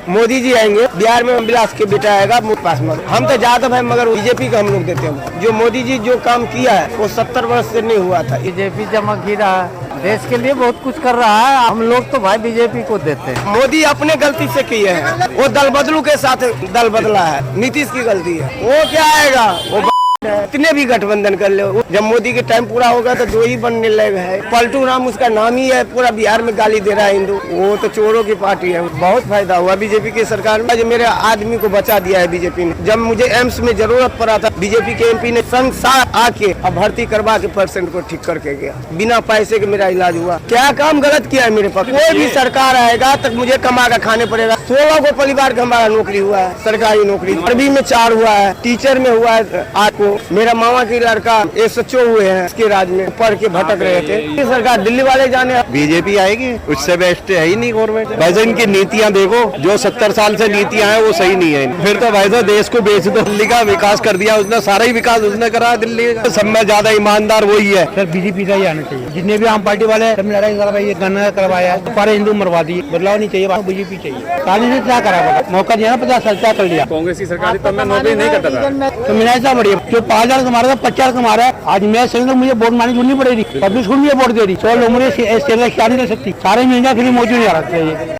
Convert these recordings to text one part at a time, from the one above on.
मोदी जी आएंगे, बिहार में विलास के बेटा आएगा पासवान। हम तो यादव है मगर बीजेपी का हम लोग देते हैं। जो मोदी जी जो काम किया है वो 70 वर्ष से नहीं हुआ था। बीजेपी चमक ही रहा है, देश के लिए बहुत कुछ कर रहा है। हम लोग तो भाई बीजेपी को देते हैं। मोदी अपने गलती से किए हैं, वो दल बदलू के साथ दल बदला है। नीतीश की गलती है, वो क्या आएगा वो इतने भी गठबंधन कर ले। जब मोदी के टाइम पूरा होगा तो 2 ही बनने लगे है। पलटू राम उसका नाम ही है, पूरा बिहार में गाली दे रहा है हिंदू। वो तो चोरों की पार्टी है। बहुत फायदा हुआ बीजेपी की सरकार में। जो मेरे आदमी को बचा दिया है बीजेपी ने। जब मुझे एम्स में जरूरत पड़ा था, बीजेपी के एमपी ने संसार आके अब भर्ती करवा के पेशेंट को ठीक करके गया। बिना पैसे के मेरा इलाज हुआ। क्या काम गलत किया है मेरे पास? कोई भी सरकार आएगा तक मुझे कमा कर खाने पड़ेगा। 16 को परिवार का हमारा नौकरी हुआ है, सरकारी नौकरी। अरबी में 4 हुआ है, टीचर में हुआ है 8 को। मेरा मामा की लड़का SHO हुए हैं इसके राज में, पढ़ के भटक रहे थे। सरकार दिल्ली वाले जाने। बीजेपी आएगी, उससे बेस्ट है ही नहीं गवर्नमेंट। वैसे इनकी नीतियां देखो, जो 70 साल से नीतियां हैं वो सही नहीं है। फिर तो वैसे देश को बेच दो। दिल्ली का विकास कर दिया उसने, सारा ही विकास उसने करा। दिल्ली का सब में ज्यादा ईमानदार वही है। सर बीजेपी का ही आना चाहिए। जितने भी आम पार्टी वाले सब लड़ाई करवाई, गन्ना करवाया, सारे हिंदू मरवा दिए। बदलाव नहीं चाहिए, बीजेपी चाहिए। काली से क्या करा, मौका दिया ना 50 साल, क्या कर लिया। कांग्रेस की सरकार तब मैं नौकरी नहीं करता था। तो मेरा ऐसा बढ़िया जो 5,000 कमा रहा था 50,000 कमा रहा है। आज मैं सही तो मुझे वोट मारनी छोड़नी पड़ेगी। पब्लिक छोड़ मुझे वोट दे रही। 100 लोग मुझे क्या नहीं कर सकती। सारे महंगा फिर मोदी नहीं आ रहा।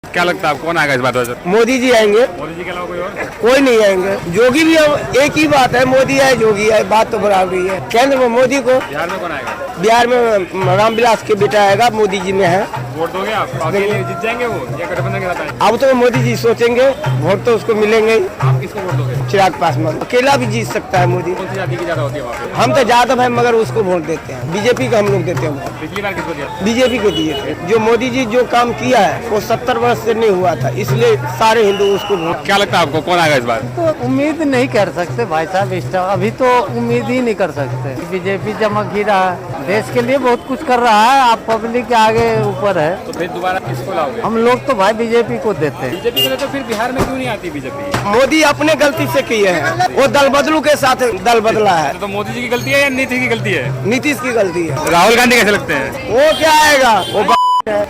क्या लगता है आप कौन आएगा इस बार? मोदी जी आएंगे। मोदी जी के अलावा कोई और? कोई नहीं आएंगे। जोगी भी एक ही बात है, मोदी है जोगी है, बात तो बराबरी है। केंद्र में मोदी को। बिहार में कौन आएगा? बिहार में रामविलास के बेटा आएगा, मोदी जी में है। वोट दोगे आप? अकेले जीत जाएंगे वो या गठबंधन के साथ आएंगे? अब तो मोदी जी सोचेंगे, वोट तो उसको मिलेंगे ही। आप किसको वोट दोगे? चिराग पासवान। अकेला भी जीत सकता है मोदी। कौन सी जाति की ज्यादा होती है वहाँ पे? हम तो यादव है मगर उसको वोट देते हैं। बीजेपी का हम लोग देते हैं। पिछली बार किसको दिया? बीजेपी को दिए थे। जो मोदी जी जो काम किया है वो 70 वर्ष से नहीं हुआ था, इसलिए सारे हिंदू उसको वोट। क्या लगता है आपको कौन आएगा इस बार? तो उम्मीद नहीं कर सकते भाई साहब, इस टाइम अभी तो उम्मीद ही नहीं कर सकते। बीजेपी चमक ही रहा है, देश के लिए बहुत कुछ कर रहा है। आप पब्लिक के आगे ऊपर है। तो फिर दोबारा किसको लाओगे? हम लोग तो भाई बीजेपी को देते हैं। बीजेपी को। तो फिर बिहार में क्यों नहीं आती बीजेपी? मोदी अपने गलती से किए हैं, वो दल बदलू के साथ दल बदला है। तो मोदी जी की गलती है या नीतीश की गलती है? नीतीश की गलती है। राहुल गांधी कैसे लगते हैं? वो क्या आएगा वो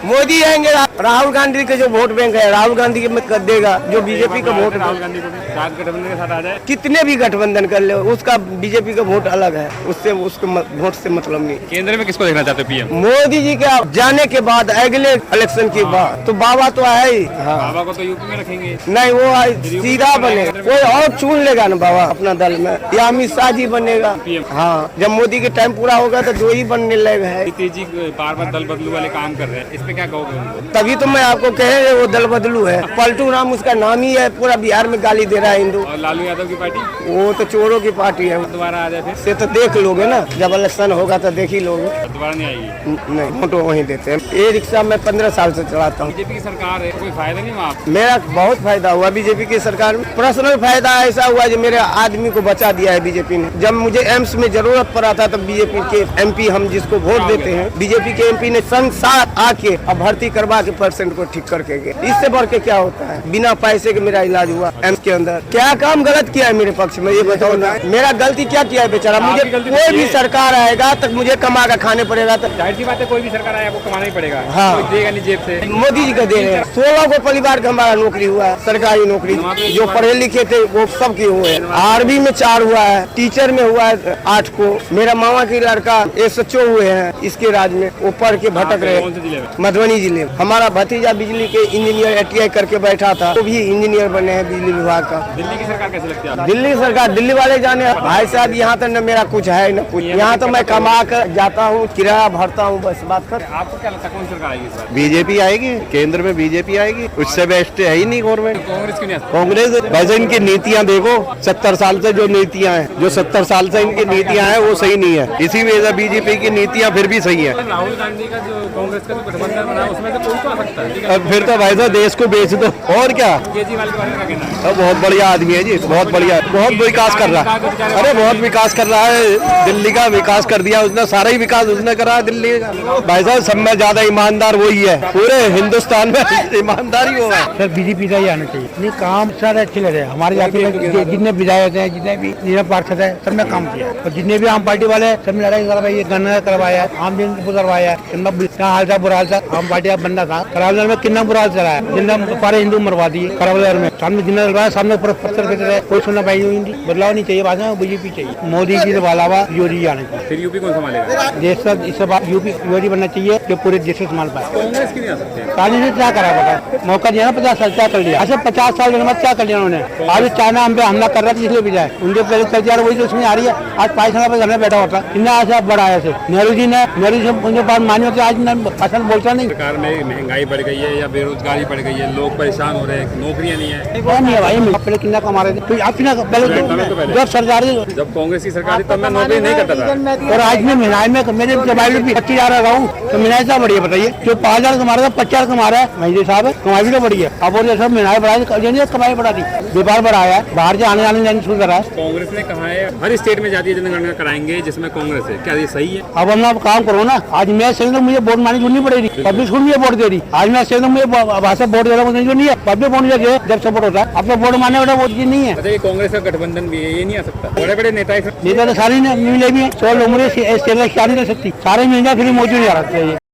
मोदी आएंगे। राहुल गांधी के जो वोट बैंक है, राहुल गांधी के मत कर देगा। जो बीजेपी का वोट, राहुल गांधी को भी गठबंधन के साथ आ जाए। कितने भी गठबंधन कर ले, उसका बीजेपी का वोट अलग है, उससे उसको वोट से मतलब नहीं। केंद्र में किसको देखना चाहते हो पीएम? मोदी जी के जाने के बाद अगले इलेक्शन के बाद तो बाबा तो है ही। हाँ। बाबा को तो यूपी में रखेंगे। नहीं, वो सीधा बने। कोई और चुन लेगा ना बाबा अपना दल में, या अमित शाह जी बनेगा। हाँ, जब मोदी के टाइम पूरा होगा तो 2 ही बनने लगे है। नीतीश जी बार-बार दल बदलू वाले काम कर रहे हैं, इस पे क्या कहोगे? तभी तो मैं आपको कह रहे वो दल बदलू है। पलटू राम उसका नाम ही है, पूरा बिहार में गाली दे रहा है हिंदू। और लालू यादव की पार्टी? वो तो चोरों की पार्टी है। दोबारा आ जाए फिर से तो देख लोगे ना, जब इलेक्शन होगा तो देख ही लोगे। दोबारा नहीं आएगी? नहीं, वोट वहीं देते हैं। ये रिक्शा मैं 15 साल से चलाता हूँ। बीजेपी की सरकार है, कोई फायदा नहीं वहाँ? मेरा बहुत फायदा हुआ बीजेपी की सरकार में। पर्सनल फायदा ऐसा हुआ जो मेरे आदमी को बचा दिया है बीजेपी ने। जब मुझे एम्स में जरूरत पड़ा था तब बीजेपी के एमपी, हम जिसको वोट देते हैं, बीजेपी के एमपी ने संसार आके अब भर्ती करवा के पेशेंट को ठीक करके गए। इससे बढ़ के क्या होता है? बिना पैसे के मेरा इलाज हुआ एम्स के अंदर। क्या काम गलत किया है मेरे पक्ष में, ये बताओ ना। मेरा गलती क्या किया है बेचारा? मुझे कोई भी सरकार आएगा तक मुझे कमा कर खाने पड़ेगा। जाहिर सी बात है, कोई भी सरकार आए आपको कमाना ही पड़ेगा। हाँ। कोई देगा नहीं जेब से। मोदी जी का दे रहे हैं। 16 को परिवार का हमारा नौकरी हुआ है, सरकारी नौकरी। जो पढ़े लिखे थे वो सब की हुए हैं। आरबी में 4 हुआ है, टीचर में हुआ है 8 को। मेरा मामा की लड़का SHO हुए हैं इसके राज में, वो पढ़ के भटक रहे हैं। मधुबनी जिले में हमारा भतीजा बिजली के इंजीनियर ITI करके बैठा था, वो भी इंजीनियर बने हैं बिजली विभाग का। दिल्ली की सरकार कैसे लगती है? दिल्ली सरकार, दिल्ली वाले जाने। भाई साहब यहाँ तक न मेरा कुछ है न कुछ। यहाँ तो मैं कमा कर जाता हूँ, किराया भरता हूँ, बस बात कर। आपको क्या लगता है कौन सरकार आएगी इस बार? बीजेपी आएगी, केंद्र में बीजेपी आएगी, उससे बेस्ट है ही नहीं गवर्नमेंट। कांग्रेस क्यों नहीं आती? कांग्रेस वैसे इनकी नीतियां देखो, 70 साल से जो नीतियां हैं, जो 70 साल से इनकी नीतियां हैं वो सही नहीं है। इसी वजह से बीजेपी की नीतियां फिर भी सही है। राहुल गांधी का जो कांग्रेस का जो गठबंधन बना उसमें से कोई तो आ सकता है। अब फिर तो वैसा देश को बेच दो और क्या। केजरीवाल के बारे में क्या कहना है? बहुत बढ़िया आदमी है जी, बहुत बढ़िया, बहुत विकास कर रहा है। अरे बहुत विकास कर रहा है, दिल्ली का विकास कर दिया उसने, सारा ही विकास उसने करा दिल्ली का। भाई साहब सब में ज्यादा ईमानदार वही है, पूरे हिंदुस्तान में ईमानदार ही वो है। सर बीजेपी का ही आना चाहिए। नहीं काम सारे अच्छे लग रहे हैं। हमारे जाति में जितने विधायक हैं, जितने भी जिला पार्षद है, सबने काम किया। और जितने भी आम पार्टी वाले सब लड़ाई करवाई, गन्ना करवाया, आम जन को करवाया, हाल चाल बुरा बुरा हाल था, आम पार्टी का बंदा था। करावलनगर में कितना बुरा हाल चला है, जिंदा सारे हिंदू मरवा दिए करावलनगर में। सामने जिंदा चल रहा है, सामने पत्थर फेंक रहे हैं, कोई सुनना पाई नहीं। बदलाव नहीं चाहिए, बाद में बीजेपी चाहिए, मोदी जी के अलावा योगी आने चाहिए। फिर यूपी कौन संभालेगा? देश का इस बार यूपी योगी बनना चाहिए जो पूरे देश को संभाल पाए। कांग्रेस क्यों नहीं आ सकते? कानून ने क्या करा पता, मौका दिया ना 50 साल, क्या कर लिया? अच्छा 50 साल के बाद क्या कर लिया उन्होंने? आज चाइना हम पे हमला कर रहा था, इसलिए भी जाए उनके पहले चल जा वही तो उसमें आ रही है। आज पाकिस्तान पर घर में बैठा होता इतना ऐसा बड़ा आया से नेहरू जी से उनके पास मानी होती, आज पाकिस्तान बोलता नहीं। सरकार में महंगाई बढ़ गई है या बेरोजगारी बढ़ गई है, लोग परेशान हो रहे हैं, नौकरियां नहीं है। कौन नहीं है भाई, पहले कितना कमा रहे थे अपना पहले जब सरकारी, जब कांग्रेस की सरकार थी तब मैं नौकरी नहीं करता था। और आज में महंगाई में मेरे मोबाइल भी 25,000 रहा हूँ, तो महंगाई क्या बढ़ी है बताइए? जो 5,000 कमा रहा था 50,000 कमा रहा है, महीने साहब कमाई भी तो बढ़ी है। अब और सब महंगाई बढ़ाई, कमाई बढ़ा दी, व्यापार बढ़ाया है, बाहर से आने जाने शुरू करा है। कांग्रेस ने कहा है हर स्टेट में जातीय जनगणना कराएंगे जिसमें कांग्रेस है, क्या ये सही है? अब हम आप काम करो ना, आज मैं सही तो मुझे वोट मानी जुड़नी पड़ेगी, पब्लिक खुद मुझे वोट दे रही। आज मैं सही तो मुझे भाषा वोट दे रहा हूँ, नहीं है पब्लिक वोट दे जब सपोर्ट होता है। अब तो वोट मानने वाला वोट नहीं है। अच्छा, ये कांग्रेस का गठबंधन भी है, ये नहीं आ सकता? बड़े बड़े नेता तो सारी मिले भी 100 लोग मुझे नहीं कर सकती, सारे मिल जाए फिर मौजूद नहीं आ सकते।